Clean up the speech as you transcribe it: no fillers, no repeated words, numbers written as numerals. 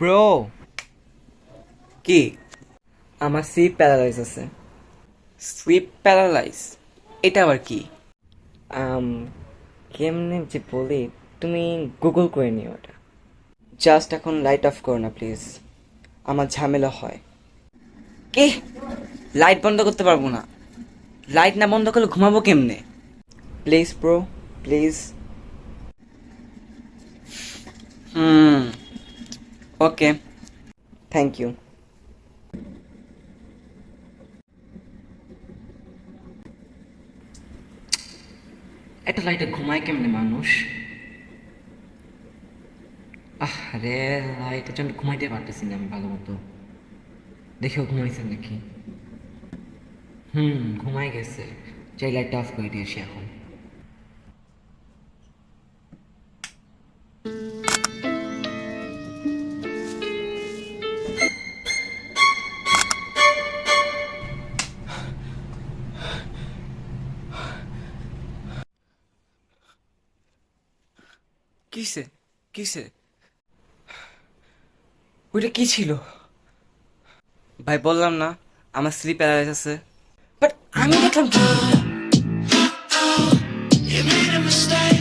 Bro, কি? আমার sleep paralyse আছে। Sleep paralyse? এটা আবার কি? আম কেমনে যে বলি, তুমি গুগল করে নিও ওটা। জাস্ট এখন লাইট অফ করো না প্লিজ, আমার ঝামেলা হয়। কে? লাইট বন্ধ করতে পারবো না। লাইট না বন্ধ করলে ঘুমাবো কেমনে? Please bro, please. Hmm, okay. Thank you. একটা লাইটে ঘুমায় কেমনে মানুষ? রে, লাইটের জন্য ঘুমাইতে পারতেছি না আমি ভালো মতো। দেখেও ঘুমাইছে নাকি? ঘুমাই গেছে। চাই লাইটটা অফ করে দিয়েছি এখন। কিসে? কিসে? ওইটা কি ছিল? ভাই বললাম না আমার স্লিপ প্যারালাইজ আছে। বাট আমি দেখলাম কি? You made a mistake.